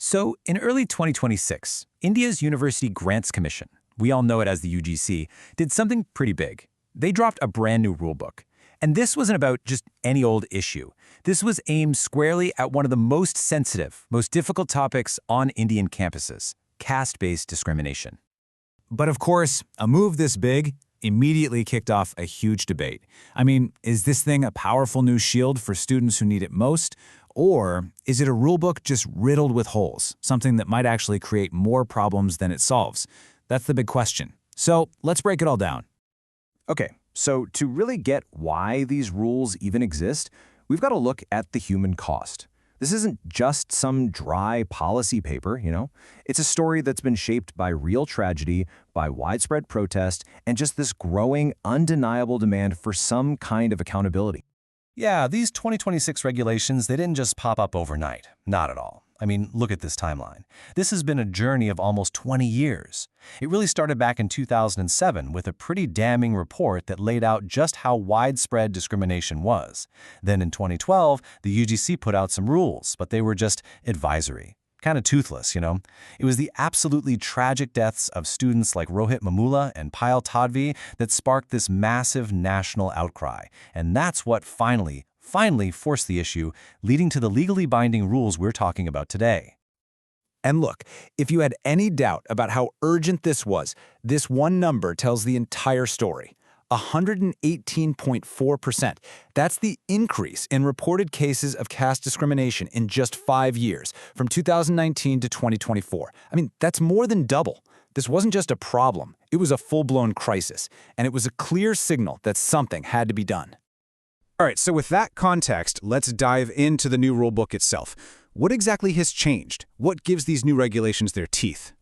So, in early 2026, India's University Grants Commission, we all know it as the UGC, did something pretty big. They dropped a brand new rulebook. And this wasn't about just any old issue. This was aimed squarely at one of the most sensitive, most difficult topics on Indian campuses, caste-based discrimination. But of course, a move this big immediately kicked off a huge debate. I mean, is this thing a powerful new shield for students who need it most? Or is it a rulebook just riddled with holes, something that might actually create more problems than it solves? That's the big question. So let's break it all down. Okay, so to really get why these rules even exist, we've got to look at the human cost. This isn't just some dry policy paper, It's a story that's been shaped by real tragedy, by widespread protest, and just this growing, undeniable demand for some kind of accountability. Yeah, these 2026 regulations, they didn't just pop up overnight. Not at all. I mean, look at this timeline. This has been a journey of almost 20 years. It really started back in 2007 with a pretty damning report that laid out just how widespread discrimination was. Then in 2012, the UGC put out some rules, but they were just advisory. Kind of toothless, It was the absolutely tragic deaths of students like Rohit Mamula and Payal Tadvi that sparked this massive national outcry. And that's what finally forced the issue, leading to the legally binding rules we're talking about today. And look, if you had any doubt about how urgent this was, this one number tells the entire story. 118.4%. That's the increase in reported cases of caste discrimination in just 5 years, from 2019 to 2024. I mean, that's more than double. This wasn't just a problem, it was a full-blown crisis, and it was a clear signal that something had to be done. All right, so with that context, let's dive into the new rulebook itself. What exactly has changed? What gives these new regulations their teeth?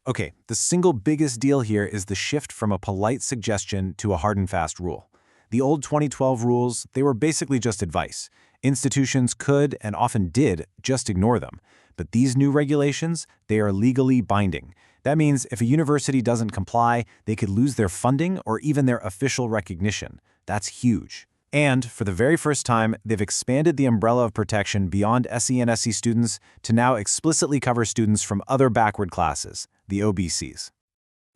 Okay, the single biggest deal here is the shift from a polite suggestion to a hard and fast rule. The old 2012 rules, they were basically just advice. Institutions could, and often did, just ignore them. But these new regulations, they are legally binding. That means if a university doesn't comply, they could lose their funding or even their official recognition. That's huge. And for the very first time, they've expanded the umbrella of protection beyond SE and SC students to now explicitly cover students from other backward classes, the OBCs.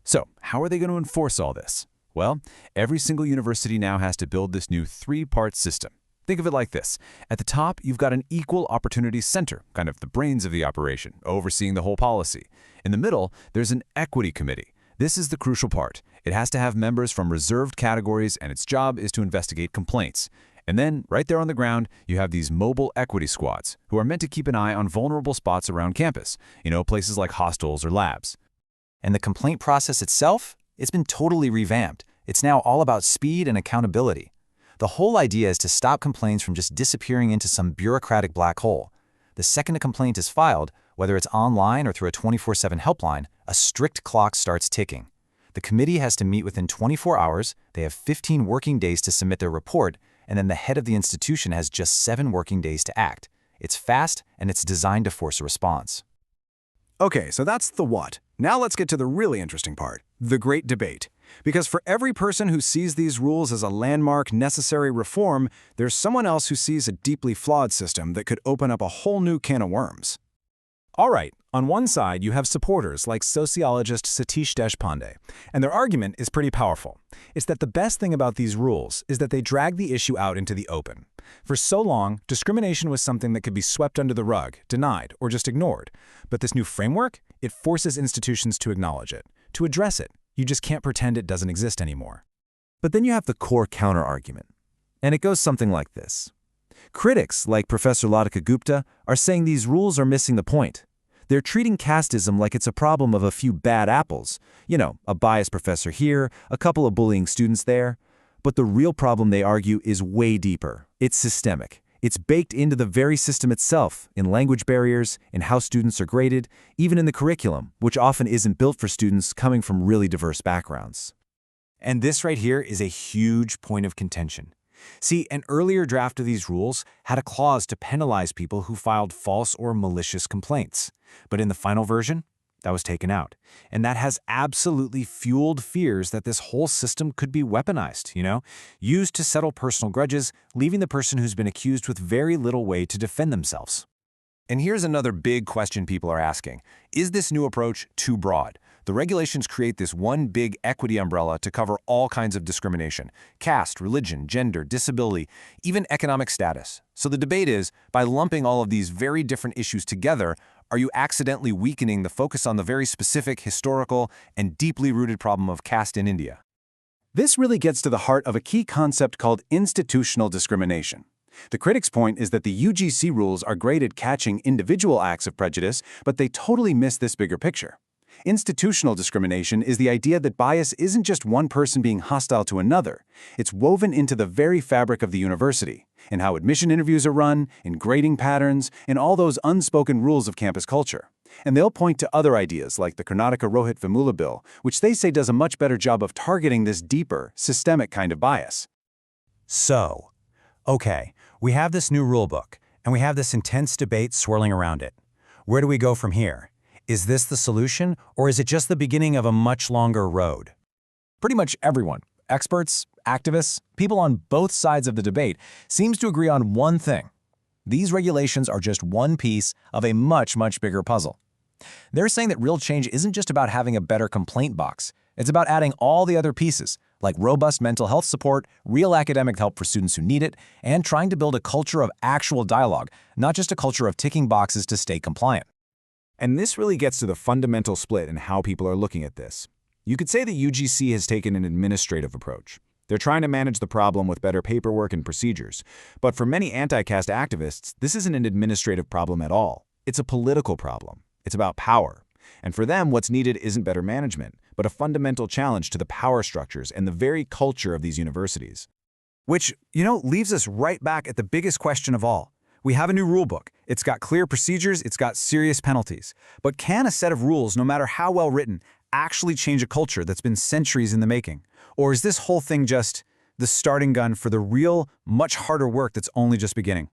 So, how are they going to enforce all this? Well, every single university now has to build this new three-part system. Think of it like this. At the top, you've got an equal opportunity center, kind of the brains of the operation, overseeing the whole policy. In the middle, there's an equity committee. This is the crucial part. It has to have members from reserved categories, and its job is to investigate complaints. And then, right there on the ground, you have these mobile equity squads, who are meant to keep an eye on vulnerable spots around campus, places like hostels or labs. And the complaint process itself, it's been totally revamped. It's now all about speed and accountability. The whole idea is to stop complaints from just disappearing into some bureaucratic black hole. The second a complaint is filed, whether it's online or through a 24/7 helpline, a strict clock starts ticking. The committee has to meet within 24 hours, they have 15 working days to submit their report, and then the head of the institution has just 7 working days to act. It's fast, and it's designed to force a response. Okay, so that's the what. Now let's get to the really interesting part, the great debate. Because for every person who sees these rules as a landmark, necessary reform, there's someone else who sees a deeply flawed system that could open up a whole new can of worms. All right, on one side, you have supporters like sociologist Satish Deshpande, and their argument is pretty powerful. It's that the best thing about these rules is that they drag the issue out into the open. For so long, discrimination was something that could be swept under the rug, denied, or just ignored. But this new framework, it forces institutions to acknowledge it, to address it. You just can't pretend it doesn't exist anymore. But then you have the core counter-argument. And it goes something like this. Critics, like Professor Latika Gupta, are saying these rules are missing the point. They're treating casteism like it's a problem of a few bad apples. A biased professor here, a couple of bullying students there. But the real problem, they argue, is way deeper. It's systemic. It's baked into the very system itself, in language barriers, in how students are graded, even in the curriculum, which often isn't built for students coming from really diverse backgrounds. And this right here is a huge point of contention. See, an earlier draft of these rules had a clause to penalize people who filed false or malicious complaints. But in the final version, that was taken out. And that has absolutely fueled fears that this whole system could be weaponized, used to settle personal grudges, leaving the person who's been accused with very little way to defend themselves. And here's another big question people are asking. Is this new approach too broad? The regulations create this one big equity umbrella to cover all kinds of discrimination: caste, religion, gender, disability, even economic status. So the debate is, by lumping all of these very different issues together, are you accidentally weakening the focus on the very specific, historical, and deeply rooted problem of caste in India? This really gets to the heart of a key concept called institutional discrimination. The critic's point is that the UGC rules are great at catching individual acts of prejudice, but they totally miss this bigger picture. Institutional discrimination is the idea that bias isn't just one person being hostile to another. It's woven into the very fabric of the university, in how admission interviews are run, in grading patterns, in all those unspoken rules of campus culture. And they'll point to other ideas like the Karnataka Rohit Vemula Bill, which they say does a much better job of targeting this deeper, systemic kind of bias. So, okay, we have this new rulebook, and we have this intense debate swirling around it. Where do we go from here? Is this the solution, or is it just the beginning of a much longer road? Pretty much everyone, experts, activists, people on both sides of the debate, seems to agree on one thing. These regulations are just one piece of a much, much bigger puzzle. They're saying that real change isn't just about having a better complaint box. It's about adding all the other pieces, like robust mental health support, real academic help for students who need it, and trying to build a culture of actual dialogue, not just a culture of ticking boxes to stay compliant. And this really gets to the fundamental split in how people are looking at this. You could say the UGC has taken an administrative approach. They're trying to manage the problem with better paperwork and procedures. But for many anti-caste activists, this isn't an administrative problem at all. It's a political problem. It's about power. And for them, what's needed isn't better management, but a fundamental challenge to the power structures and the very culture of these universities. Which, leaves us right back at the biggest question of all. We have a new rulebook. It's got clear procedures, it's got serious penalties. But can a set of rules, no matter how well written, actually change a culture that's been centuries in the making? Or is this whole thing just the starting gun for the real, much harder work that's only just beginning?